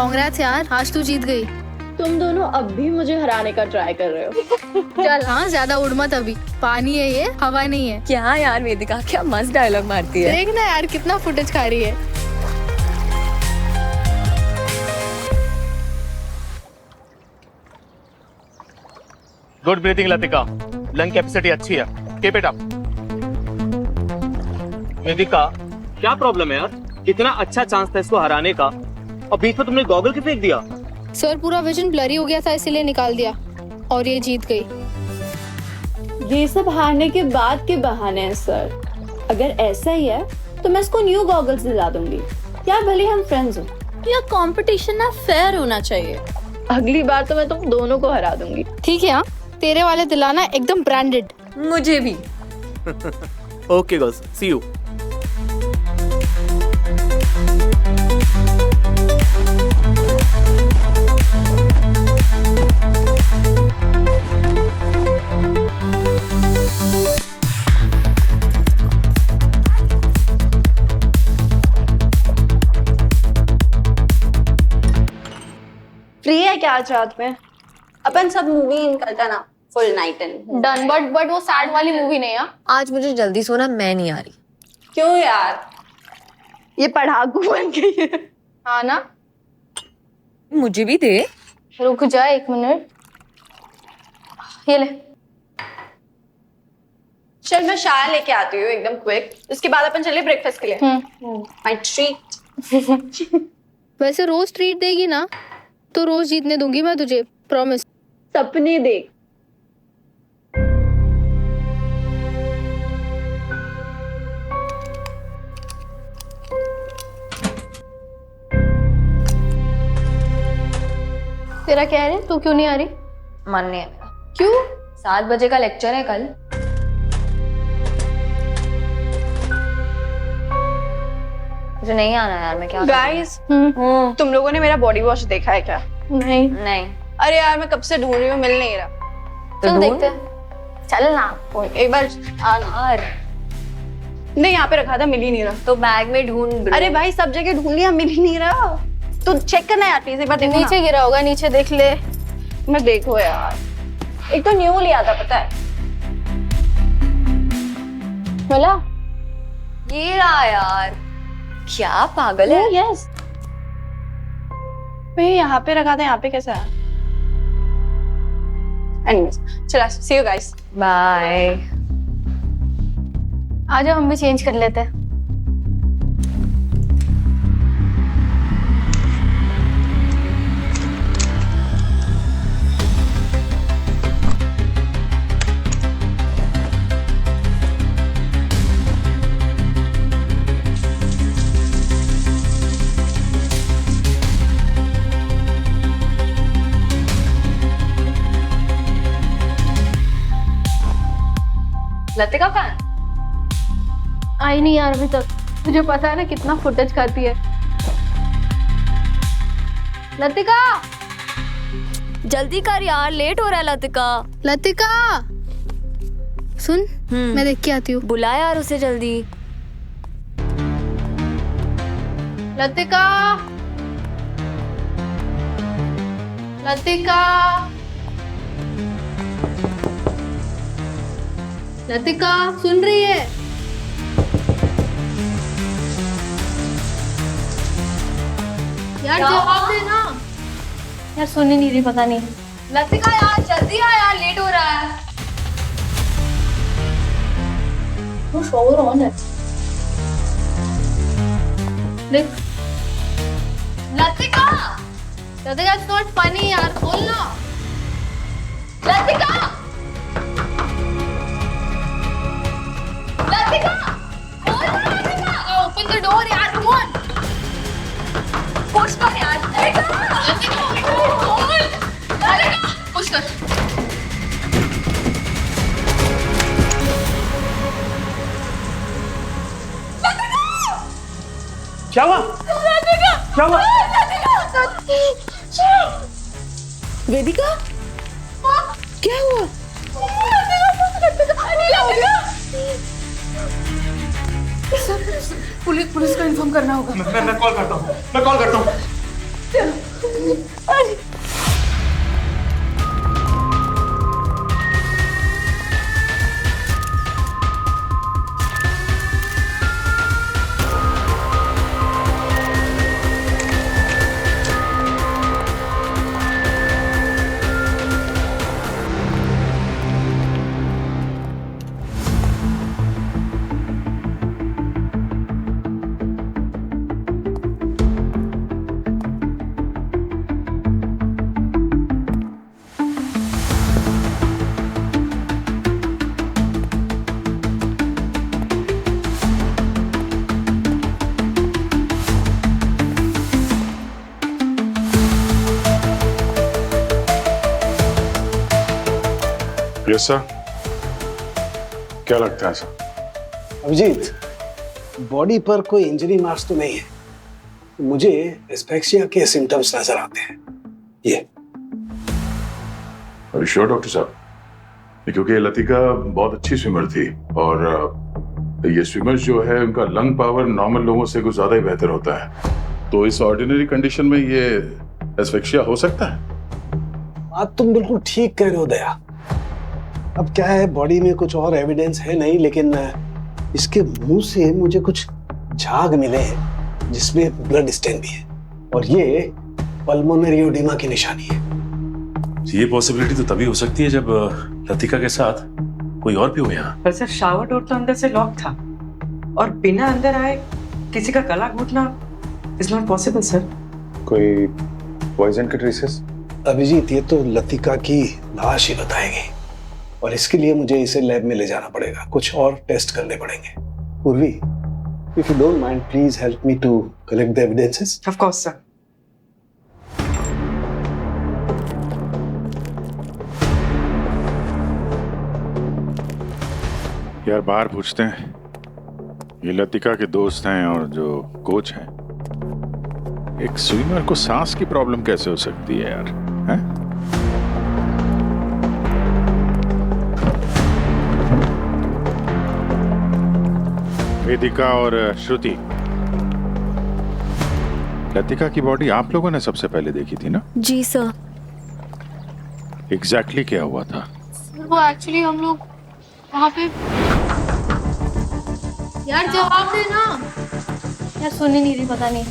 Congrats यार, आज तू जीत गई। तुम दोनों अब भी मुझे हराने का ट्राई कर रहे हो। चल हाँ, ज्यादा उड़ मत अभी, पानी है ये, हवा नहीं है। क्या यार वेदिका, क्या मस्त डायलॉग मारती है। देख ना यार कितना फुटेज खा रही है। Good breathing Latika, lung capacity अच्छी है, कीप इट अप। वेदिका, क्या प्रॉब्लम है यार? कितना अच्छा चांस था इसको हराने का और बीच में तुमने गॉगल क्यों फेंक दिया? सर पूरा विजन ब्लरी हो गया था इसीलिए निकाल दिया और ये जीत गई। ये सब हारने के बाद के बहाने हैं सर। अगर ऐसा ही है तो मैं इसको न्यू गॉगल्स दिला दूंगी। यार भले हम फ्रेंड्स हो, या कंपटीशन ना फेयर होना चाहिए। अगली बार तो मैं तुम दोनों को हरा दूंगी। ठीक है हाँ, तेरे वाले दिलाना एकदम ब्रांडेड। मुझे भी। Okay girls, see you. Free है क्या आज रात में? अपन सब मूवी निकलता ना, full night and done, but वो सैड वाली मूवी नहीं है। आज मुझे जल्दी सोना, मैं नहीं आ रही। क्यों यार? ये पढ़ाकू बन गई है। हाँ ना, मुझे भी दे। रुक जा एक मिनट, ये ले। चल मैं चाय लेके आती हूँ एकदम क्विक, उसके बाद अपन चले ब्रेकफास्ट के लिए। My treat. वैसे रोज ट्रीट देगी ना तो रोज जीतने दूंगी मैं तुझे, प्रॉमिस। सपने देख। तेरा क्या है, तू क्यों नहीं आ रही? मन नहीं है मेरा। क्यों? 7 बजे का लेक्चर है कल। मुझे नहीं आना यार, मैं क्या गाइस, तुम लोगों ने मेरा बॉडी वॉश देखा है क्या? नहीं। नहीं। अरे यार मैं कब से ढूंढ रही हूँ, मिल नहीं रहा। तो चल ढूंढ। देखते हैं। चल ना। एक बार यार नहीं, यहाँ पे रखा था, मिल ही नहीं रहा। तो बैग में ढूंढ। अरे भाई सब जगह ढूंढ लिया, मिल ही नहीं रहा। तो चेक करना यार प्लीज, एक बार देखो नीचे गिरा होगा, नीचे देख ले। ना। मैं देखो यार, एक तो न्यू लिया था पता है। मिला? ये रहा यार, क्या पागल है। यस, मैं यहाँ पे रखा था, यहाँ पे कैसा है? एनीवेज, चला, सी यू गाइस। बाय। आजा हम भी चेंज कर लेते हैं। लतिका कहाँ? आई नहीं यार अभी तक। तुझे पता है ना कितना फुटेज खाती है। लतिका, जल्दी कर यार, लेट हो रहा है लतिका। लतिका सुन, मैं देख के आती हूँ। बुला यार उसे जल्दी। लतिका, लतिका, लतिका सुन रही है? यार जवाब दे ना। यार सुन ही नहीं रही, पता नहीं। लतिका यार जल्दी आ यार, लेट हो रहा है। वो शोर ऑन है। देख। Latika, Latika it's not funny यार, बोल ना। लतिका, लतिका, बोल ना लतिका। ओपन द डोर यार, कम ऑन। पुश कर यार। लतिका बोल। लतिका पुश कर। क्या हुआ? क्या हुआ? वेदिका, क्या हुआ? पुलिस को इन्फॉर्म करना होगा। मैं कॉल करता हूँ। Yes sir. क्या लगता है सर? अभिजीत, बॉडी पर कोई इंजरी मार्क्स तो नहीं है। मुझे एस्फेक्सिया के सिम्टम्स नजर आते हैं। ये श्योर डॉक्टर साहब, क्योंकि लतिका बहुत अच्छी स्विमर थी और ये स्विमर्स जो है उनका लंग पावर नॉर्मल लोगों से कुछ ज्यादा ही बेहतर होता है, तो इस ऑर्डिनरी कंडीशन में ये एस्फेक्सिया हो सकता है। बात तुम बिल्कुल ठीक कह रहे हो दया। अब क्या है, बॉडी में कुछ और एविडेंस है नहीं, लेकिन इसके मुंह से मुझे कुछ झाग मिले हैं जिसमें ब्लड स्टेन भी है, और ये पल्मोनरी एडिमा की निशानी है। ये पॉसिबिलिटी तो तभी हो सकती है जब लतिका के साथ कोई और भी हो यहाँ। पर सर शावर डोर तो अंदर से लॉक था और बिना अंदर आए किसी का गला घोटना इज नॉट पॉसिबल सर। कोई पॉइजन के ट्रेसेस? अभिजीत, ये तो लतिका की लाश ही बताएगी, और इसके लिए मुझे इसे लैब में ले जाना पड़ेगा, कुछ और टेस्ट करने पड़ेंगे। Purvi, if you don't mind, please help me to collect the evidences. Of course sir. यार बाहर पूछते हैं, ये लतिका के दोस्त हैं और जो कोच हैं, एक स्विमर को सांस की प्रॉब्लम कैसे हो सकती है यार? हैं? वेदिका और श्रुति, लतिका की बॉडी आप लोगों ने सबसे पहले देखी थी ना? जी सर। एग्जैक्टली क्या हुआ था? वो एक्चुअली हम लोग वहाँ पे, यार जवाब दे ना। यार सुन ही नहीं रही, पता नहीं।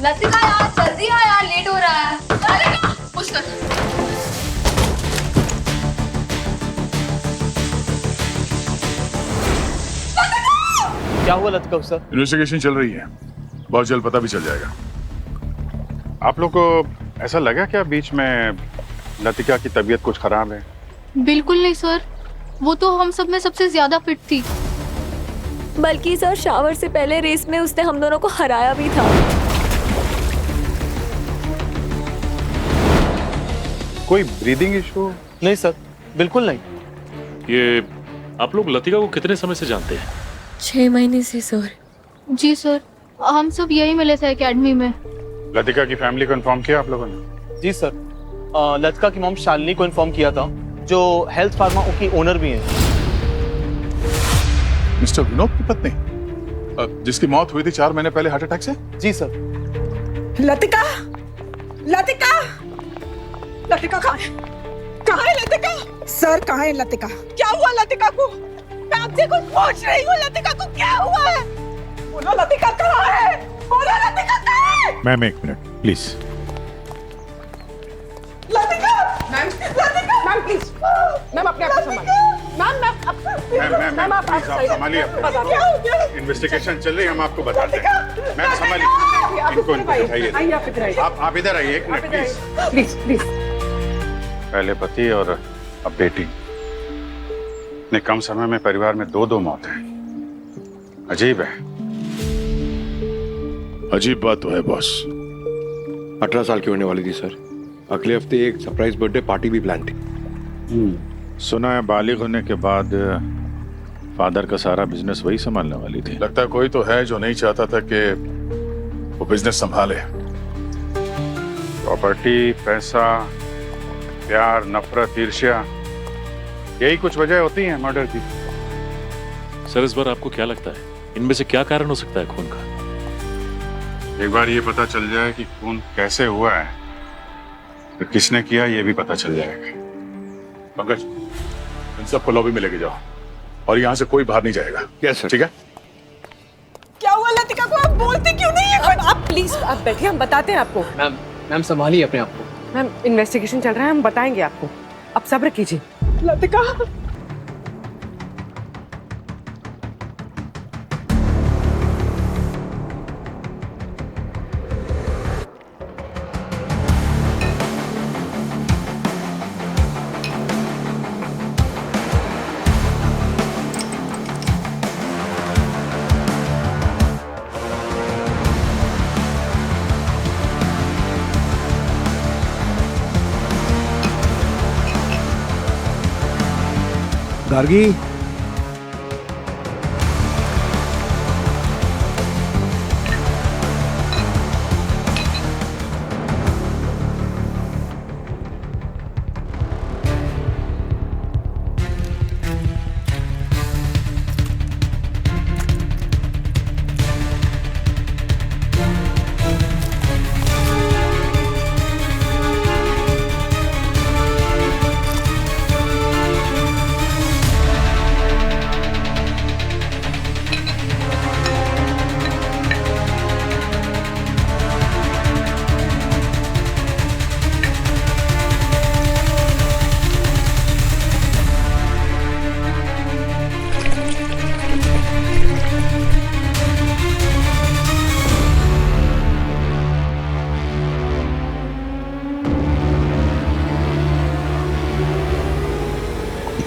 लतिका यार जल्दी आ यार, लेट हो रहा है। लतिका पुश कर। क्या हुआ लतिका सर? इन्वेस्टिगेशन चल रही है, बहुत जल्द पता भी चल जाएगा। आप लोग को ऐसा लगा क्या बीच में लतिका की तबीयत कुछ खराब है? बिल्कुल नहीं सर, वो तो हम सब में सबसे ज्यादा फिट थी। बल्कि सर शावर से पहले रेस में उसने हम दोनों को हराया भी था। कोई ब्रीदिंग इशू? नहीं सर, बिल्कुल नहीं। ये आप लोग लतिका को कितने समय से जानते हैं? 6 महीने से सर। जी सर, हम सब यही मिले थे एकेडमी में। लतिका की फैमिली को इन्फॉर्म किया आप लोगों ने? जी सर, लतिका की मॉम शालिनी को इन्फॉर्म किया था, जो हेल्थ फार्मा की ओनर भी हैं। मिस्टर विनोद की पत्नी, जिसकी मौत हुई थी 4 महीने पहले हार्ट अटैक से? जी सर। लतिका, लतिका, लतिका कहाँ है? कहाँ है लतिका? सर कहाँ है लतिका? क्या हुआ लतिका को? मैं आपसे कुछ पूछ रही हूँ, लतिका को क्या हुआ है? बोलो लतिका कहाँ है? बोलो लतिका कहाँ है? Ma'am 1 minute please. Latika, ma'am please, ma'am अपने आप को संभालिए। मैम आप संभालिए, इन्वेस्टिगेशन चल रही है, हम आपको बताते हैं। मैम संभालिए, इनको बताइए। आप इधर आइए 1 मिनट प्लीज। प्लीज। पहले पति और अब बेटी, इतने कम समय में परिवार में 2 मौतें। अजीब है। अजीब बात तो है बॉस। 18 साल की होने वाली थी सर। अगले हफ्ते एक सरप्राइज बर्थडे पार्टी भी प्लान थी। सुना है बालिग होने के बाद फादर का सारा बिजनेस वही संभालने वाली थी। लगता है कोई तो है जो नहीं चाहता था कि वो बिजनेस संभाले। प्रॉपर्टी, पैसा, प्यार, नफरत, ईर्ष्या, यही कुछ वजह होती है मर्डर की। सर इस बार आपको क्या लगता है, इनमें से क्या कारण हो सकता है खून का? एक बार ये पता चल जाए कि खून कैसे हुआ है, तो किसने किया ये भी पता चल जाएगा। पंकज, इन सबको लॉबी में लेके जाओ और यहाँ से कोई बाहर नहीं जाएगा। Yes sir. ठीक है? क्या हुआ लतिका को? आप बोलते क्यों नहीं है? आप प्लीज आप बैठिए, हम बताते हैं आपको। मैम संभालिए अपने आप को। मैम इन्वेस्टिगेशन चल रहा है, हम बताएंगे आपको, आप सब्र कीजिए। लतिका, गार्गी,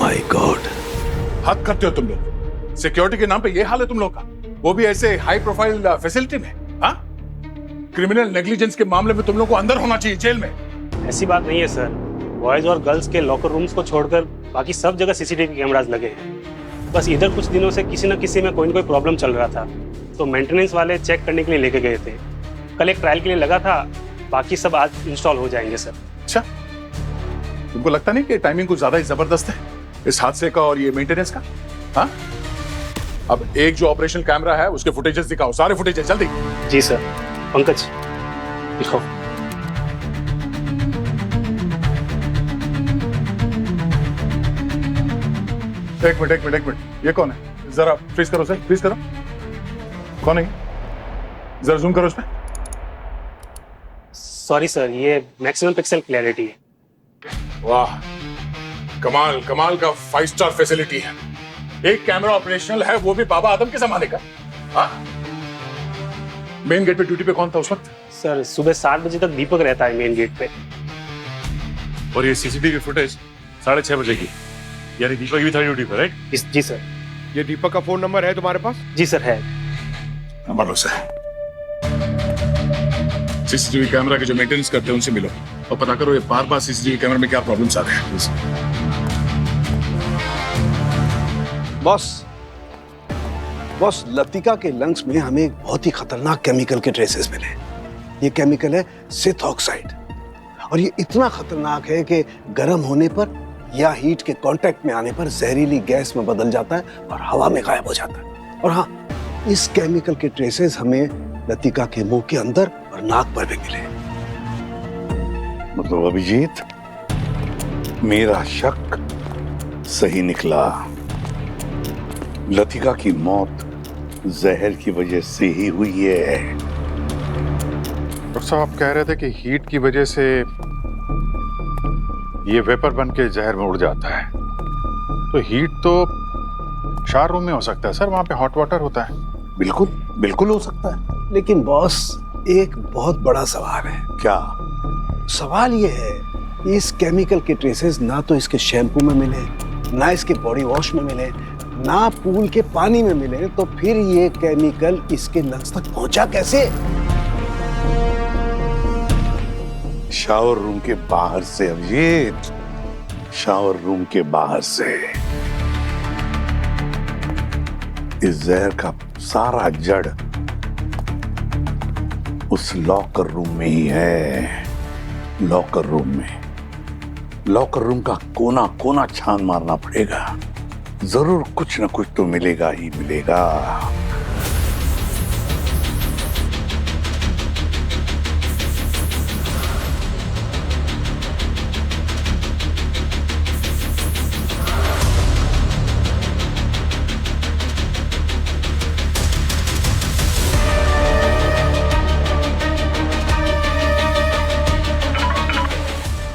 माय गॉड, हद करते हो तुम लोग। सिक्योरिटी के नाम पे ये हाल है तुम लोग का, वो भी ऐसे हाई प्रोफाइल फैसिलिटी में। हाँ, क्रिमिनल नेग्लिजेंस के मामले में तुम लोग को अंदर होना चाहिए, जेल में। ऐसी बात नहीं है सर, बॉयज और गर्ल्स के लॉकर रूम्स को छोड़कर बाकी सब जगह सीसीटीवी कैमरास लगे हैं। बस इधर कुछ दिनों से किसी न किसी में कोई न कोई प्रॉब्लम चल रहा था, तो मेंटेनेंस वाले चेक करने के लिए लेके गए थे। कल एक ट्रायल के लिए लगा था, बाकी सब आज इंस्टॉल हो जाएंगे सर। अच्छा, तुमको लगता नहीं कि टाइमिंग कुछ ज्यादा ही जबरदस्त है इस हादसे का और ये मेंटेनेंस का? हाँ, अब एक जो ऑपरेशन कैमरा है उसके फुटेजेस दिखाओ, सारे फुटेजेस जल्दी। जी सर। पंकज दिखाओ। एक मिनट, ये कौन है? जरा फ्रीज करो सर, फ्रीज करो। कौन है? जरा जूम करो उसमें। सॉरी सर, ये मैक्सिमम पिक्सल क्लैरिटी है। वाह, कमाल का 5 स्टार फैसिलिटी है। एक कैमरा ऑपरेशनल है, वो भी बाबा आदम के जमाने का। हाँ, मेन गेट पे ड्यूटी पे कौन था उस वक्त? सर सुबह 7 बजे तक दीपक रहता है मेन गेट पे। और ये सीसीटीवी फुटेज 6:30 बजे की, यानी दीपक भी था ड्यूटी पर, राइट? जी सर। ये दीपक का फोन नंबर है तुम्हारे पास? जी सर है। हमारे से सीसीटीवी कैमरा के जो मेंटेनेंस करते हैं उनसे मिलो और पता करो ये बार सीसीटीवी कैमरा में क्या प्रॉब्लम्स आ रहे हैं। बॉस, लतिका के लंग्स में हमें एक बहुत ही खतरनाक केमिकल के ट्रेसेस मिले। ये केमिकल है सिथ ऑक्साइड, और ये इतना खतरनाक है कि गर्म होने पर या हीट के कांटेक्ट में आने पर जहरीली गैस में बदल जाता है और हवा में गायब हो जाता है। और हाँ, इस केमिकल के ट्रेसेस हमें लतिका के मुंह के अंदर और नाक पर भी मिले। मतलब अभिजीत, मेरा शक सही निकला। लतिका की मौत जहर की वजह से ही हुई है। डॉक्टर साहब, आप कह रहे थे कि हीट की वजह से ये वेपर बन के जहर में उड़ जाता है, तो हीट तो शार रूम में हो सकता है सर, वहां पे हॉट वाटर होता है। बिल्कुल हो सकता है। लेकिन बॉस, एक बहुत बड़ा सवाल है। क्या सवाल ये है, इस केमिकल के ट्रेसेस ना तो इसके शैम्पू में मिले, ना इसके बॉडी वॉश में मिले, ना पूल के पानी में मिले, तो फिर ये केमिकल इसके लंग्स तक पहुंचा कैसे? शावर रूम के बाहर से अभिजीत, शावर रूम के बाहर से। इस जहर का सारा जड़ उस लॉकर रूम में ही है। लॉकर रूम का कोना कोना छान मारना पड़ेगा। जरूर कुछ न कुछ तो मिलेगा ही मिलेगा।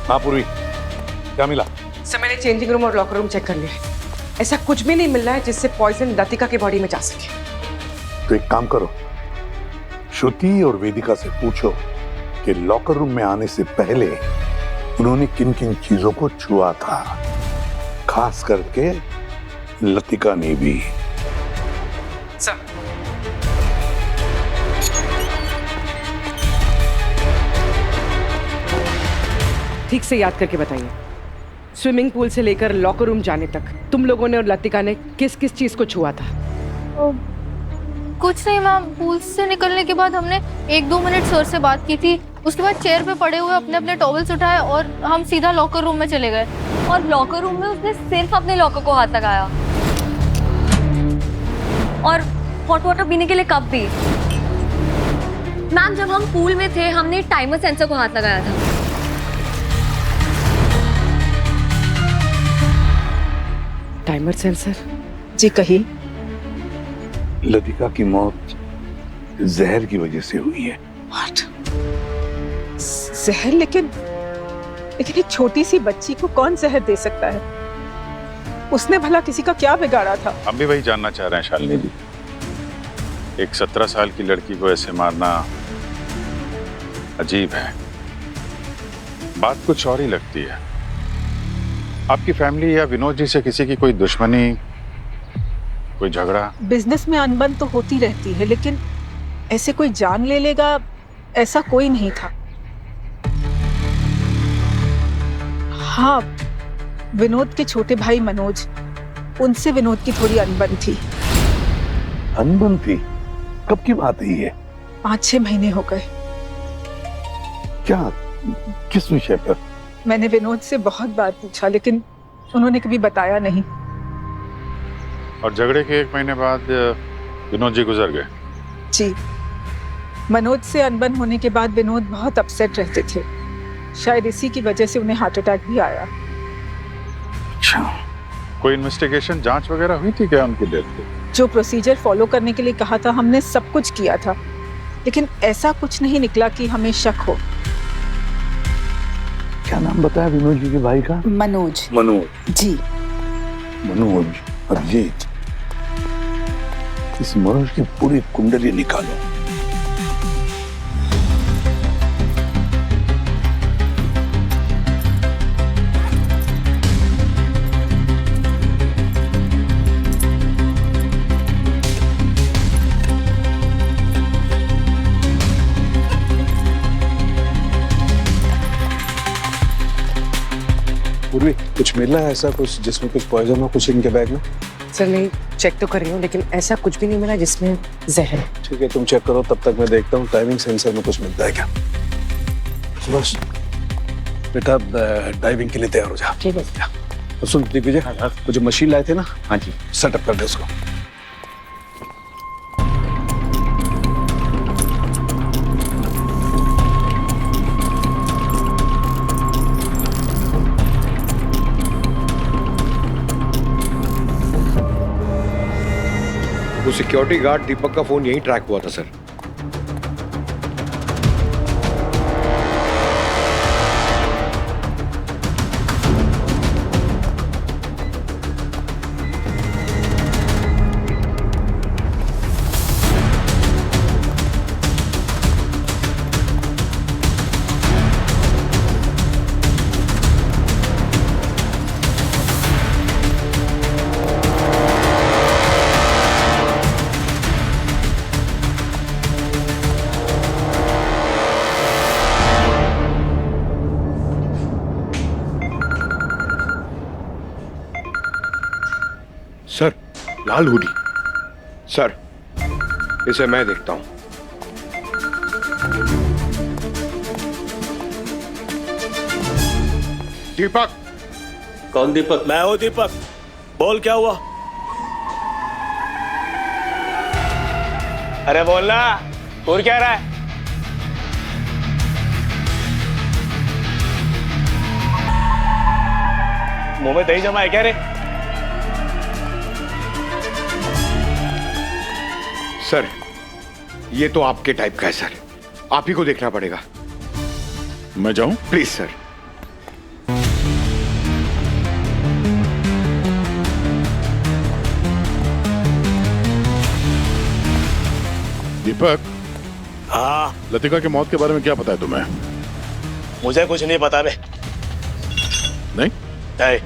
हाँ पूर्वी, क्या मिला? सर, मैंने चेंजिंग रूम और लॉकर रूम चेक कर लिया, ऐसा कुछ भी नहीं मिल रहा है जिससे पॉइजन लतिका की बॉडी में जा सके। तो एक काम करो, श्रुति और वेदिका से पूछो कि लॉकर रूम में आने से पहले उन्होंने किन किन चीजों को छुआ था, खास करके लतिका ने भी। सर, ठीक से याद करके बताइए, स्विमिंग पूल से लेकर लॉकर रूम जाने तक तुम लोगों ने और लतिका ने किस किस चीज को छुआ था? कुछ नहीं मैम, पूल से निकलने के बाद हमने 1-2 मिनट सर से बात की थी। उसके बाद चेयर पे पड़े हुए अपने अपने टॉवल्स उठाए और हम सीधा लॉकर रूम में चले गए। और लॉकर रूम में उसने सिर्फ अपने लॉकर को हाथ लगाया और हॉट वाटर पीने के लिए कप भी। मैम जब हम पूल में थे हमने टाइमर सेंसर को हाथ लगाया था। Timer sensor? जी कही। लतिका की मौत जहर की वजह से हुई है। What? जहर? लेकिन एक छोटी सी बच्ची को कौन जहर दे सकता है? उसने भला किसी का क्या बिगाड़ा था? हम भी वही जानना चाह रहे हैं शालिनी जी। एक 17 साल की लड़की को ऐसे मारना अजीब है। बात कुछ और ही लगती है। आपकी फैमिली या विनोद जी से किसी की कोई दुश्मनी, कोई झगड़ा? बिजनेस में अनबन तो होती रहती है, लेकिन ऐसे कोई जान ले लेगा ऐसा कोई नहीं था। हाँ, विनोद के छोटे भाई मनोज, उनसे विनोद की थोड़ी अनबन थी। अनबन थी? कब की बात है ये? 5-6 महीने हो गए। क्या? किस विषय पर? मैंने विनोद से बहुत बार पूछा लेकिन उन्होंने कभी बताया नहीं। और झगड़े के 1 महीने बाद विनोद जी गुजर गए? जी, मनोज से अनबन होने के बाद विनोद बहुत अपसेट रहते थे। शायद इसी की वजह से उन्हें हार्ट अटैक भी आया। अच्छा, कोई इन्वेस्टिगेशन, जांच वगैरह हुई थी क्या उनकी डेथ पे? जो प्रोसीजर फॉलो करने के लिए कहा था हमने सब कुछ किया था, लेकिन ऐसा कुछ नहीं निकला कि हमें शक हो। क्या नाम बताया विनोद जी के भाई का? मनोज। मनोज जी। मनोज, अभिजीत, इस मनोज की पूरी कुंडली निकालो। पूर्वी, कुछ मिला है ऐसा कुछ जिसमें कुछ पॉइजन हो कुछ इनके बैग में? सर नहीं, चेक तो कर रही हूँ लेकिन ऐसा कुछ भी नहीं मिला जिसमें जहर है। ठीक है, तुम चेक करो, तब तक मैं देखता हूँ टाइमिंग सेंसर में कुछ मिलता है क्या। बस बेटा, डाइविंग के लिए तैयार हो जा। ठीक है। तो सुन दिग्विजय, वो जो मशीन लाए थे ना, हाँ जी, सेटअप कर दे उसको। वो सिक्योरिटी गार्ड दीपक का फोन यहीं ट्रैक हुआ था सर। सर, लाल हुडी। सर, इसे मैं देखता हूं। दीपक। कौन दीपक? मैं हूँ दीपक। बोल क्या हुआ? अरे बोलना, और क्या रहा है? मुंह में दही जमा है क्या रे? सर, ये तो आपके टाइप का है सर, आप ही को देखना पड़ेगा। मैं जाऊं? Please sir. दीपक। हाँ। लतिका की मौत के बारे में क्या पता है तुम्हें? मुझे कुछ नहीं पता बे। नहीं? नहीं।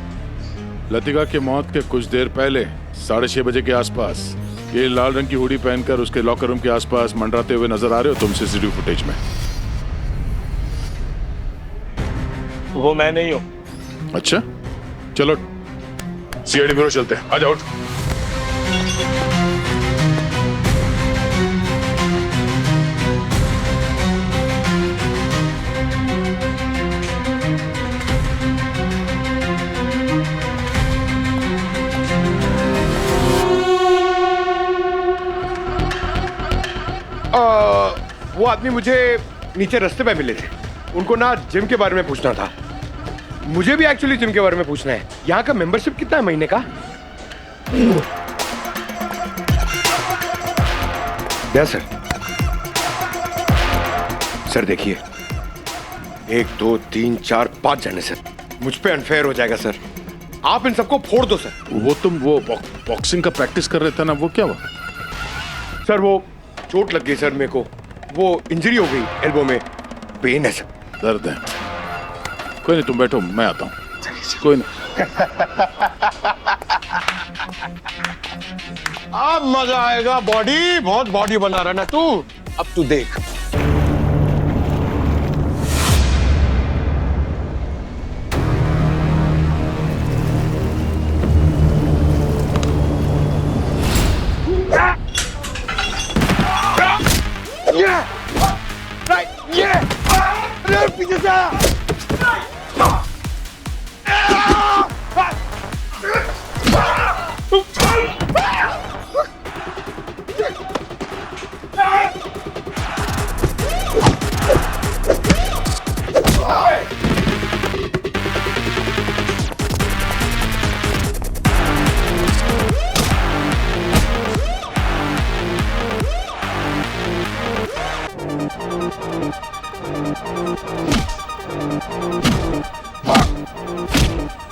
लतिका की मौत के कुछ देर पहले 6:30 बजे के आसपास ये लाल रंग की हुडी पहनकर उसके लॉकर रूम के आसपास मंडराते हुए नजर आ रहे हो तुम सीसीटीवी फुटेज में? वो मैं नहीं हूँ। अच्छा, चलो सीआईडी ब्यूरो चलते हैं, आ जाओ। वो आदमी मुझे नीचे रास्ते पे मिले थे, उनको ना जिम के बारे में पूछना था। मुझे भी एक्चुअली जिम के बारे में पूछना है। यहाँ का मेंबरशिप कितना है महीने का? Yes sir. सर देखिए, 1 2 3 4 5 जने सर, मुझ पे अनफेयर हो जाएगा सर। आप इन सबको फोड़ दो सर। वो तुम वो बॉक्सिंग का प्रैक्टिस कर रहे थे ना, वो क्या हुआ? सर वो चोट लग गई सर मेरे को, वो इंजरी हो गई एल्बो में, पेन है सर। दर्द है? कोई नहीं, तुम बैठो, मैं आता हूँ। कोई नहीं। अब मजा आएगा। बॉडी बहुत बॉडी बना रहा ना तू, अब तू देख। पीछे से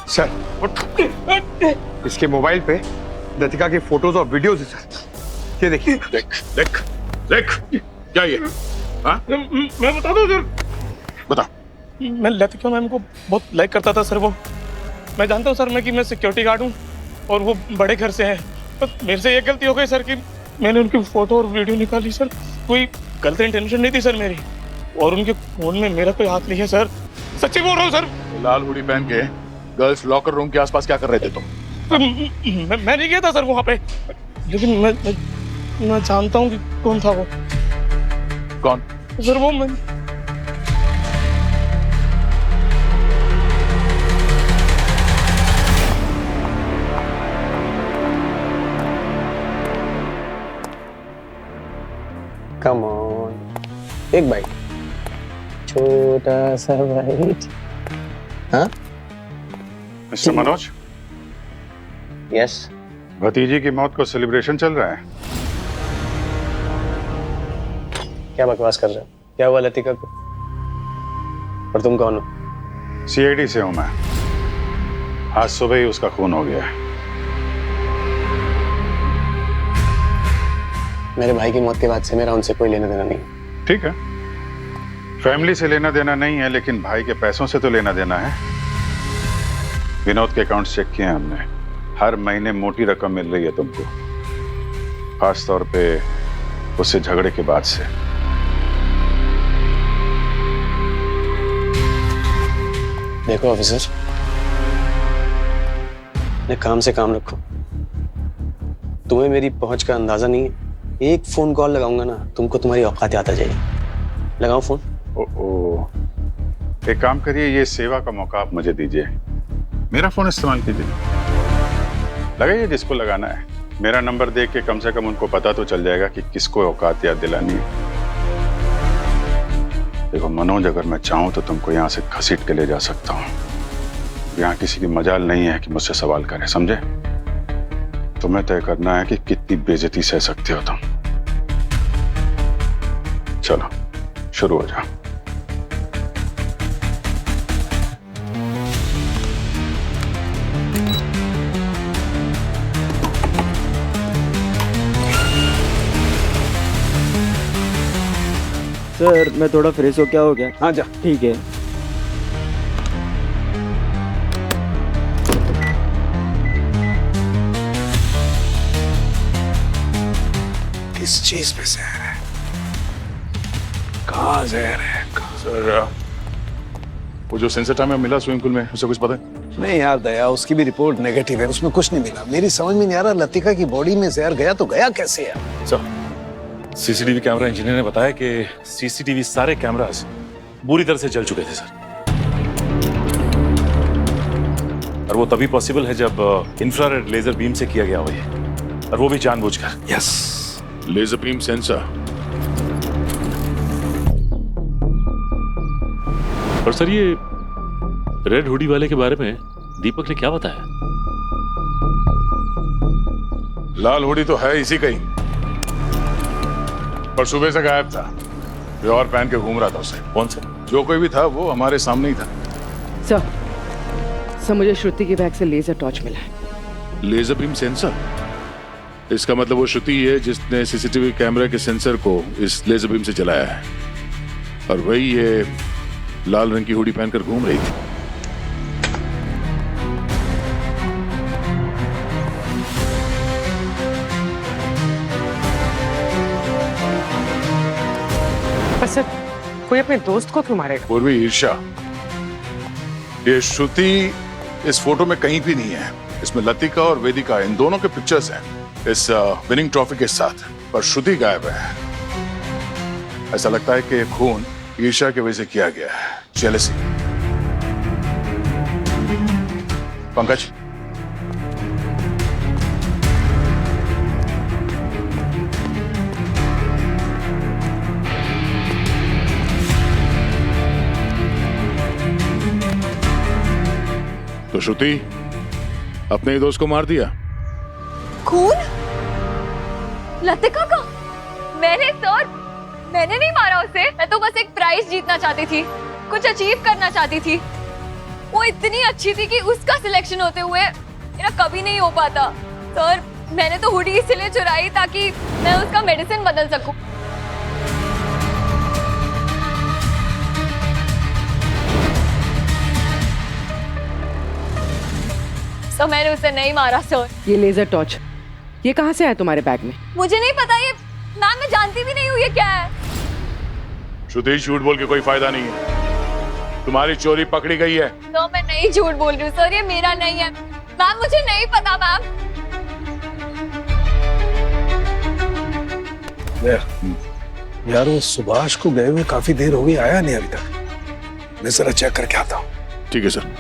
सर, इसके मोबाइल पे लतिका की फोटोज और वीडियोज है सर। ये देखिए। देख देख देख, क्या ये? हाँ? मैं बता दूं सर, बता। मैं लतिका मैम को बहुत लाइक करता था सर। वो मैं जानता हूँ सर मैं कि मैं सिक्योरिटी गार्ड हूँ और वो बड़े घर से हैं, तो मेरे से ये गलती हो गई सर कि मैंने उनकी फोटो और वीडियो निकाली सर। कोई गलत इंटेंशन नहीं थी सर मेरी, और उनके फोन में मेरा कोई हाथ नहीं है सर, सच्ची बोल रहा हूँ सर। लाल हुडी पहन के गर्ल्स लॉकर रूम के आसपास क्या कर रहे थे तुम? मैं नहीं गया था सर वहाँ पे, लेकिन मैं जानता हूँ कि कौन था वो। कौन सर? वो मैं कम ऑन, एक बाइट, छोटा सा बाइट। हाँ मिस्टर मनोज? यस। भतीजी की मौत को सेलिब्रेशन चल रहा है। क्या बकवास कर रहे हो? क्या हुआ लतिका को? और तुम कौन हो? सीआईडी से हूं मैं। आज सुबह ही उसका खून हो गया है। मेरे भाई की मौत के बाद से मेरा उनसे कोई लेना देना नहीं। ठीक है, फैमिली से लेना देना नहीं है, लेकिन भाई के पैसों से तो लेना देना है। विनोद के अकाउंट चेक किए हैं हमने, हर महीने मोटी रकम मिल रही है तुमको, खास तौर पे उससे झगड़े के बाद से। देखो ऑफिसर, अपने काम से काम रखो। तुम्हें मेरी पहुंच का अंदाजा नहीं है। एक फोन कॉल लगाऊंगा ना, तुमको तुम्हारी औकात याद आ जाएगी। लगाओ फोन। एक काम करिए, ये सेवा का मौका आप मुझे दीजिए, मेरा फोन इस्तेमाल कीजिए। लगाइए जिसको लगाना है। मेरा नंबर देख के कम से कम उनको पता तो चल जाएगा कि किसको औकात याद दिलानी है। देखो मनोज, अगर मैं चाहूं तो तुमको यहाँ से घसीट के ले जा सकता हूँ। यहाँ किसी की मजाल नहीं है कि मुझसे सवाल करें, समझे? तुम्हें तय करना है कि कितनी बेइज्जती सह सकते हो तुम। चलो शुरू हो जाओ। सर मैं थोड़ा फ्रेश हो, क्या हो गया? हाँ जा। ठीक है। किस चीज में जहर है? कहाँ जहर है? सर वो जो सेंसर टाइम में मिला स्विमिंग पूल में, उसे कुछ पता है? नहीं यार दया, उसकी भी रिपोर्ट नेगेटिव है, उसमें कुछ नहीं मिला। मेरी समझ में नहीं आ रहा लतिका की बॉडी में जहर गया तो गया कैसे यार? सर, सीसीटीवी कैमरा इंजीनियर ने बताया कि सीसीटीवी सारे कैमरास बुरी तरह से जल चुके थे सर। और वो तभी पॉसिबल है जब इंफ्रारेड लेजर बीम से किया गया हो ये, और वो भी जानबूझकर। Yes, laser beam sensor. और सर ये रेड हुडी वाले के बारे में दीपक ने क्या बताया? लाल हुडी तो है इसी का ही, पर सुबह से गायब था। कोई और पहन के घूम रहा था उसे। कौन सा? जो कोई भी था वो हमारे सामने ही था। सर मुझे श्रुति के बैग से लेजर टॉर्च मिला है। Laser beam sensor? इसका मतलब वो श्रुति है जिसने सीसीटीवी कैमरा के सेंसर को इस लेजर बीम से चलाया है, और वही ये लाल रंग की हुडी पहनकर घूम रही थी। पर सर कोई अपने दोस्त को क्यों मारेगा? पूर्वी ईर्ष्या। ये श्रुति इस फोटो में कहीं भी नहीं है। इसमें लतिका और वेदिका इन दोनों के पिक्चर्स हैं इस विनिंग ट्रॉफी के साथ, पर श्रुति गायब है। ऐसा लगता है कि खून ईर्ष्या की वजह से किया गया है, जेलसी। पंकज, तो श्रुति अपने ही दोस्त को मार दिया। खून? लतिका का? मैंने नहीं मारा उसे। मैं तो बस एक प्राइज जीतना चाहती थी, कुछ अचीव करना चाहती थी। वो इतनी अच्छी थी कि उसका सिलेक्शन होते हुए मेरा कभी नहीं हो पाता। सर मैंने तो हुडी इसलिए चुराई ताकि मैं उसका मेडिसिन बदल सकूं। सर मैंने उसे नहीं मारा सर। ये लेजर टॉर्च ये कहाँ से आया तुम्हारे बैग में? मुझे नहीं पता, ये मैम मैं जानती भी नहीं हूँ ये क्या है। श्रुति झूठ बोल के कोई फायदा नहीं है, तुम्हारी चोरी पकड़ी गई है। नो मैं नहीं झूठ बोल रही हूँ सर, ये मेरा नहीं है। मैम मुझे नहीं पता मैम। यार वो सुभाष को गए हुए काफी देर हो गई, आया नहीं अभी तक। मैं जरा चेक करके आता हूँ। ठीक है सर।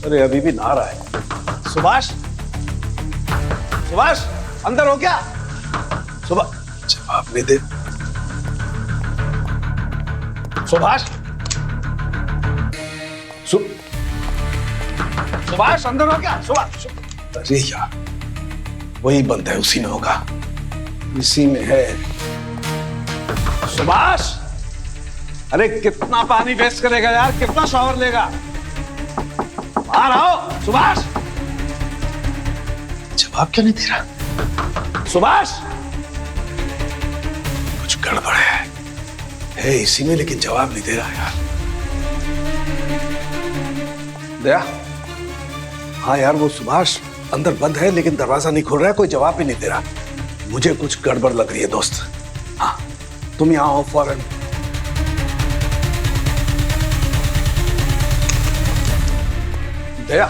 अरे अभी भी ना रहा है। सुभाष, सुभाष अंदर हो क्या? सुभाष जवाब नहीं दे। सुभाष, सुभाष अंदर हो क्या? सुभाष, अरे यार वही बंद है, उसी में होगा, इसी में है। सुभाष, अरे कितना पानी वेस्ट करेगा यार, कितना शॉवर लेगा? बाहर आओ सुभाष। जवाब क्यों नहीं दे रहा? सुभाष, कुछ गड़बड़ है इसी में, लेकिन जवाब नहीं दे रहा यार। दया, हाँ यार वो सुभाष अंदर बंद है लेकिन दरवाजा नहीं खुल रहा है, कोई जवाब भी नहीं दे रहा। मुझे कुछ गड़बड़ लग रही है दोस्त। हाँ तुम यहाँ आओ फौरन। दया,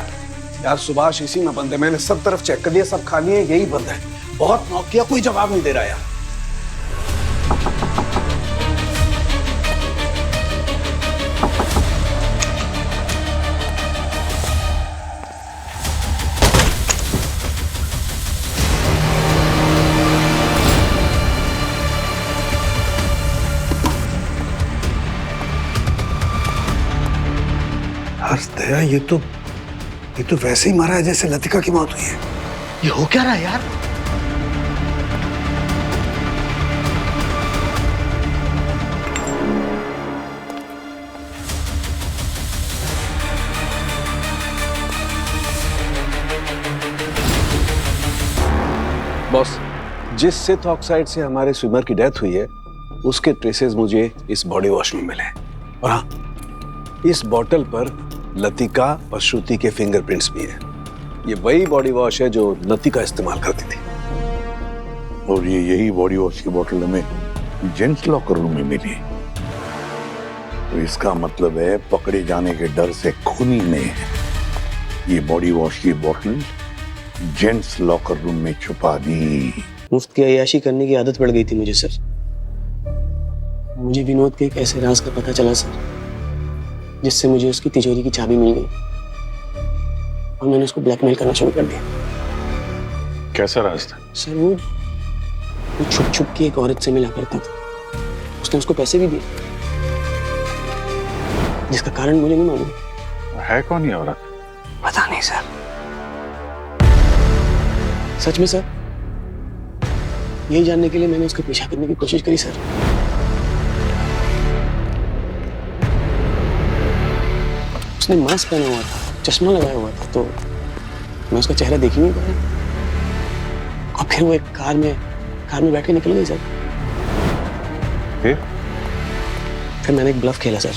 यार सुभाष इसी में बंद है, मैंने सब तरफ चेक कर लिया, सब खाली है, यही बंद है। बहुत नॉक किया, कोई जवाब नहीं दे रहा यार। दया ये तो वैसे ही मारा है जैसे लतिका की मौत हुई है। ये हो क्या रहा है यार? बॉस, जिस सिथ ऑक्साइड से हमारे स्विमर की डेथ हुई है उसके ट्रेसेस मुझे इस बॉडी वॉश में मिले। और हाँ, इस बॉटल पर लतिका और श्रुति के फिंगरप्रिंट्स भी हैं। ये वही बॉडी वॉश है जो लतिका इस्तेमाल करती थी। और ये यही बॉडी वॉश की बोतल हमें जेंट्स लॉकर रूम में मिली। तो इसका मतलब है पकड़े जाने के डर से खूनी ने ये बॉडी वॉश की बोतल जेंट्स लॉकर रूम में छुपा दी। मुफ्त की अय्याशी करने की आदत पड़ गई थी मुझे सर। मुझे विनोद के एक ऐसे राज का पता चला सर, जिससे मुझे उसकी तिजोरी की चाबी मिल गई और मैंने उसको ब्लैकमेल करना शुरू कर दिया। कैसा राज था? सर वो छुप छुप के एक औरत से मिला करता था। उसने उसको पैसे भी दिए, जिसका कारण मुझे नहीं मालूम। है कौन ये औरत? पता नहीं सर। सच में सर, यही जानने के लिए मैंने उसका पीछा करने की कोशिश करी सर। उसने मास्क पहना हुआ था, चश्मा लगाया हुआ था, तो मैं उसका चेहरा देख ही नहीं पाया। और फिर वो एक कार में बैठ के निकल गई सर। फिर मैंने एक ब्लफ खेला सर।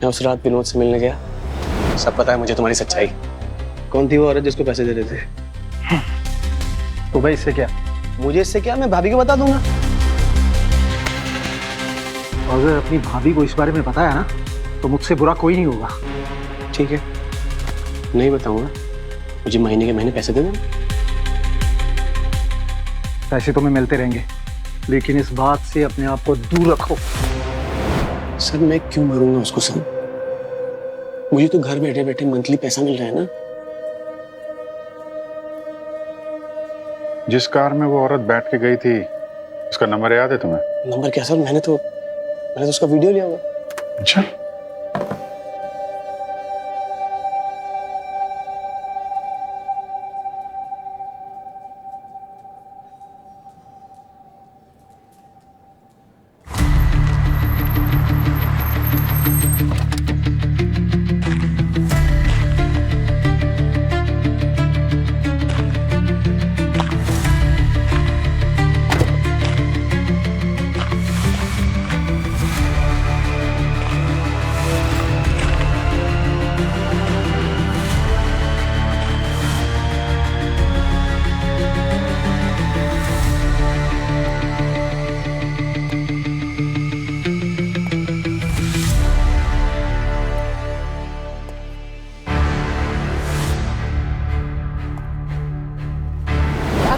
मैं उस रात विनोद से मिलने गया। सब पता है मुझे तुम्हारी सच्चाई। कौन थी वो औरत जिसको पैसे दे रहे थे? तो भाई इससे क्या? मुझे इससे क्या, मैं भाभी को बता दूंगा। अगर अपनी भाभी को इस बारे में बताया ना तो मुझसे बुरा कोई नहीं होगा। ठीक है, नहीं बताऊंगा। मुझे महीने के महीने पैसे दे देना। पैसे तुम्हें मिलते रहेंगे, लेकिन इस बात से अपने आप को दूर रखो। सर मैं क्यों मरूंगा उसको सर? मुझे तो घर बैठे बैठे मंथली पैसा मिल रहा है ना। जिस कार में वो औरत बैठ के गई थी, उसका नंबर याद है तुम्हें? नंबर क्या सर, मैंने तो उसका वीडियो लिया हुआ। अच्छा।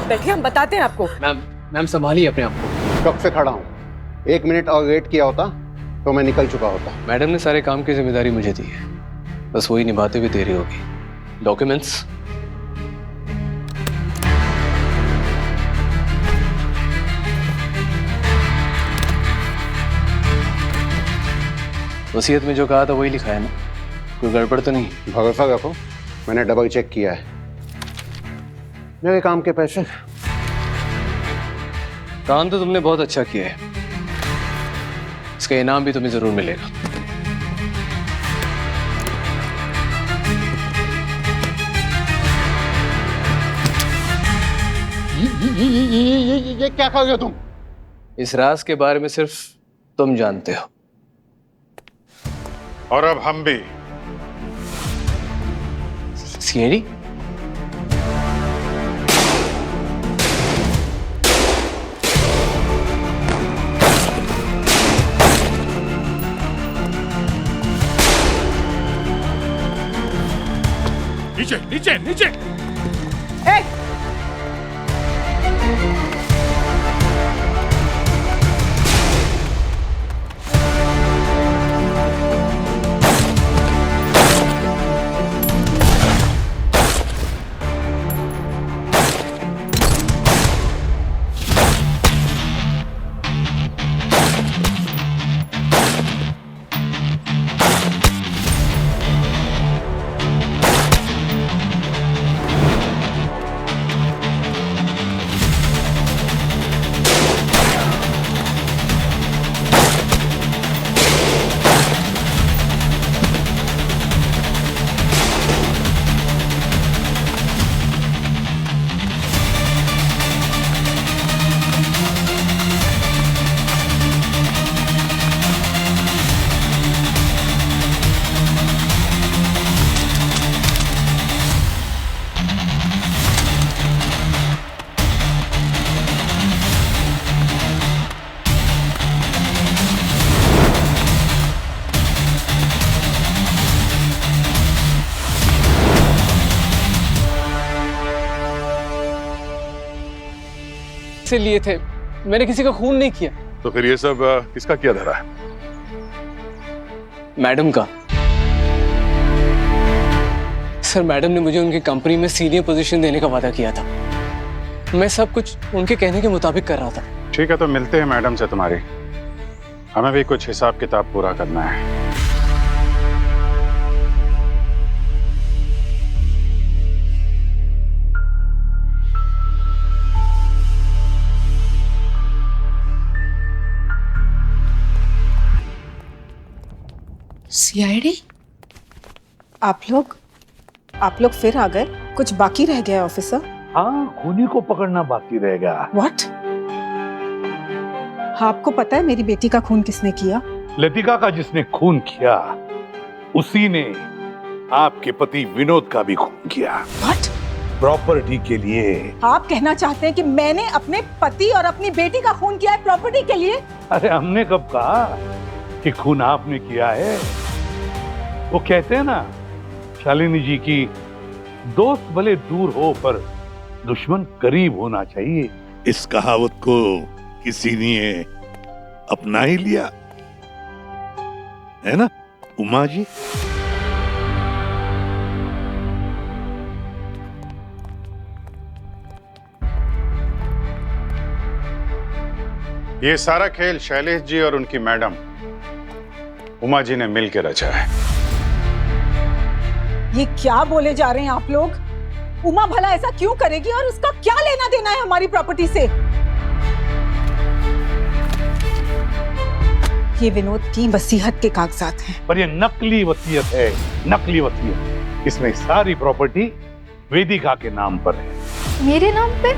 बैठिए, हम बताते हैं आपको। मैम संभालिए अपने आप को। कब से खड़ा हूँ? 1 मिनट और वेट किया होता तो मैं निकल चुका होता। मैडम ने सारे काम की जिम्मेदारी मुझे दी है, बस वही निभाते हुए देरी होगी। डॉक्यूमेंट्स? वसीयत में जो कहा था वही लिखा है ना? कोई गड़बड़ तो नहीं? भरोसा रखो, मैंने डबल चेक किया है। मेरे काम के पैसे। काम तो तुमने बहुत अच्छा किया है, इसका इनाम भी तुम्हें जरूर मिलेगा। ये क्या कर रहे हो तुम? इस राज के बारे में सिर्फ तुम जानते हो। और अब हम भी। सीएडी? नीचे नीचे नीचे। से लिए थे, मैंने किसी का खून नहीं किया। तो फिर ये सब किसका किया धरा है? मैडम का। सर, मैडम ने मुझे उनकी कंपनी में सीनियर पोजीशन देने का वादा किया था। मैं सब कुछ उनके कहने के मुताबिक कर रहा था। ठीक है, तो मिलते हैं मैडम से तुम्हारी। हमें भी कुछ हिसाब किताब पूरा करना है। सीआईडी? आप लोग फिर आ गए? कुछ बाकी रह गया ऑफिसर? हाँ, खूनी को पकड़ना बाकी रहेगा। व्हाट? आपको पता है मेरी बेटी का खून किसने किया? लतिका का जिसने खून किया उसी ने आपके पति विनोद का भी खून किया। व्हाट? प्रॉपर्टी के लिए। आप कहना चाहते हैं कि मैंने अपने पति और अपनी बेटी का खून किया है प्रॉपर्टी के लिए? अरे हमने कब कहा कि खून आपने किया है? वो कहते हैं ना शालिनी जी की, दोस्त भले दूर हो पर दुश्मन करीब होना चाहिए। इस कहावत को किसी ने अपना ही लिया है ना उमा जी? ये सारा खेल शैलेश जी और उनकी मैडम उमा जी ने मिलकर रचा है। ये क्या बोले जा रहे हैं आप लोग? उमा भला ऐसा क्यों करेगी और उसका क्या लेना देना है हमारी प्रॉपर्टी से? ये विनोद की वसीयत के कागजात हैं। पर ये नकली वसीयत है, नकली वसीयत। इसमें सारी प्रॉपर्टी वेदिका के नाम पर है। मेरे नाम पे?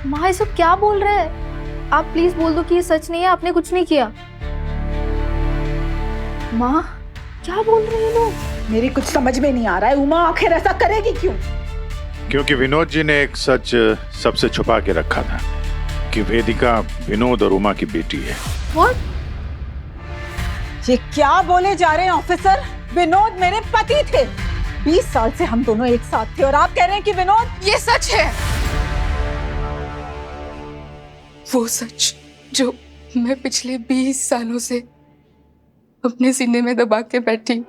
माँ ये सब क्या बोल रहे हैं? आप प्लीज बोल दो कि ये सच नहीं है, आपने कुछ नहीं किया। माँ क्या बोल रहे हैं लोग? मेरी कुछ समझ में नहीं आ रहा है। उमा आखिर ऐसा करेगी क्यों? क्योंकि विनोद जी ने एक सच सबसे छुपा के रखा था कि वेदिका विनोद और उमा की बेटी है। What? ये क्या बोले जा रहे हैं ऑफिसर? विनोद मेरे पति थे। 20 साल से हम दोनों एक साथ थे और आप कह रहे हैं कि विनोद? ये सच है, वो सच जो मैं पिछले 20 सालों से अपने सीने में दबा के बैठी।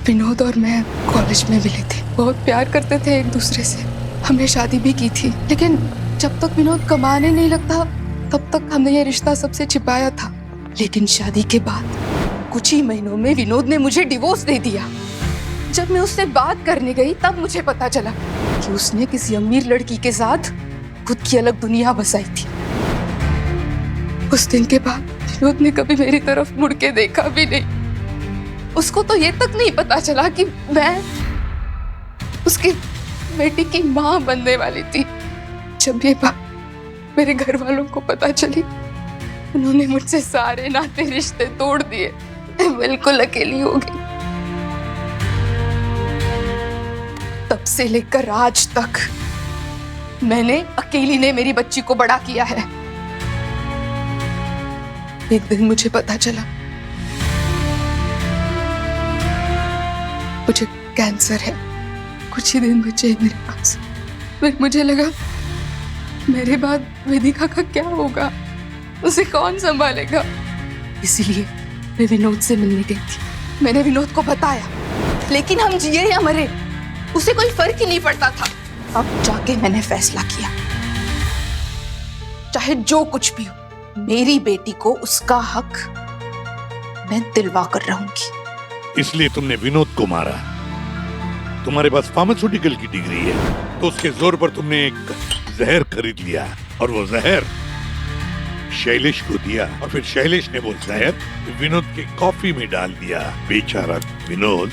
विनोद और मैं कॉलेज में मिले थे, बहुत प्यार करते थे एक दूसरे से, हमने शादी भी की थी। लेकिन जब तक विनोद कमाने नहीं लगता तब तक हमने ये रिश्ता सबसे छिपाया था। लेकिन शादी के बाद कुछ ही महीनों में विनोद ने मुझे डिवोर्स दे दिया। जब मैं उससे बात करने गई तब मुझे पता चला कि उसने किसी अमीर लड़की के साथ खुद की अलग दुनिया बसाई थी। उस दिन के बाद विनोद ने कभी मेरी तरफ मुड़ के देखा भी नहीं। उसको तो ये तक नहीं पता चला कि मैं उसकी बेटी की माँ बनने वाली थी। जब ये बात मेरे घर वालों को पता चली, उन्होंने मुझसे सारे नाते रिश्ते तोड़ दिए। मैं बिल्कुल अकेली हो गई। तब से लेकर आज तक मैंने अकेली ने मेरी बच्ची को बड़ा किया है। एक दिन मुझे पता चला मुझे कैंसर है। कुछ ही दिन बचे मेरे पास। फिर मुझे लगा मेरे बाद वेदिका का क्या होगा, उसे कौन संभालेगा। इसीलिए मैं विनोद से मिलने गई थी। मैंने विनोद को बताया, लेकिन हम जिए या मरे उसे कोई फर्क ही नहीं पड़ता था। अब जाके मैंने फैसला किया, चाहे जो कुछ भी हो, मेरी बेटी को उसका हक मैं दिलवा कर रहूंगी। इसलिए तुमने विनोद को मारा। तुम्हारे पास फार्मास्यूटिकल की डिग्री है तो उसके जोर पर तुमने एक जहर खरीद लिया और वो जहर शैलेश को दिया और फिर शैलेश ने वो जहर विनोद के कॉफी में डाल दिया। बेचारा विनोद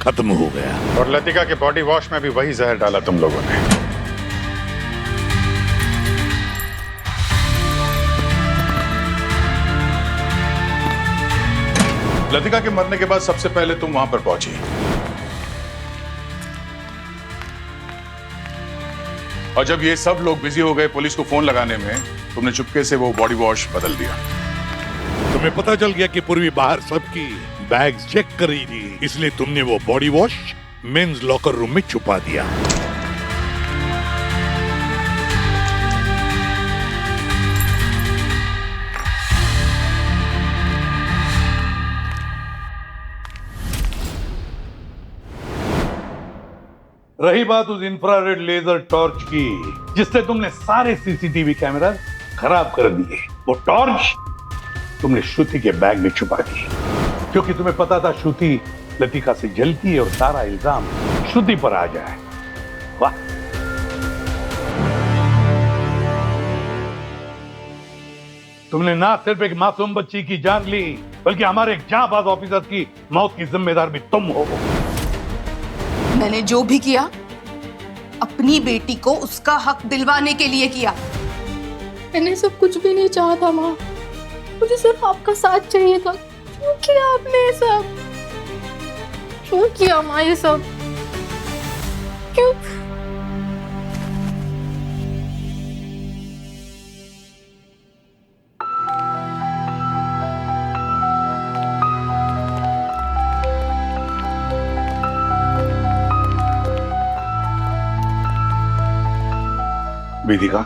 खत्म हो गया। और लतिका के बॉडी वॉश में भी वही जहर डाला तुम लोगों ने। लतिका के मरने के बाद सबसे पहले तुम वहां पर पहुंची और जब ये सब लोग बिजी हो गए पुलिस को फोन लगाने में, तुमने चुपके से वो बॉडी वॉश बदल दिया। तुम्हें पता चल गया कि पूर्वी बाहर सबकी बैग्स चेक कर रही थी, इसलिए तुमने वो body wash men's locker room में छुपा दिया। रही बात उस इंफ्रारेड लेजर टॉर्च की जिससे तुमने सारे सीसीटीवी कैमरा खराब कर दिए, वो टॉर्च तुमने श्रुति के बैग में छुपा दी क्योंकि तुम्हें पता था श्रुति लतिका से जलती है और सारा इल्जाम श्रुति पर आ जाए। वाह, तुमने ना सिर्फ एक मासूम बच्ची की जान ली बल्कि हमारे एक जांबाज ऑफिसर की मौत की जिम्मेदार भी तुम हो। मैंने जो भी किया अपनी बेटी को उसका हक दिलवाने के लिए किया। मैंने सब कुछ भी नहीं चाहा था माँ, मुझे सिर्फ आपका साथ चाहिए था। क्यों किया आपने ये सब? क्यों किया माँ ये सब? क्यों? वेदिका,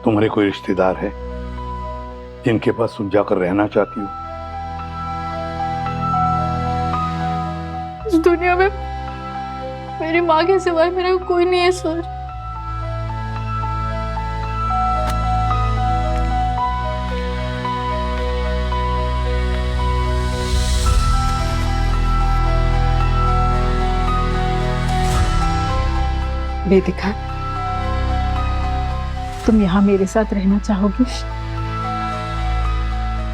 तुम्हारे कोई रिश्तेदार है जिनके पास तुम जाकर रहना चाहती हो? इस दुनिया में मेरी माँ के सिवाय मेरा कोई नहीं है सर। वेदिका, तुम यहाँ मेरे साथ रहना चाहोगी?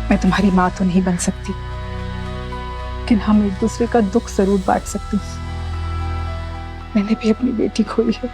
मैं तुम्हारी माँ तो नहीं बन सकती, लेकिन हम एक दूसरे का दुख जरूर बांट सकते हैं। मैंने भी अपनी बेटी खोई है।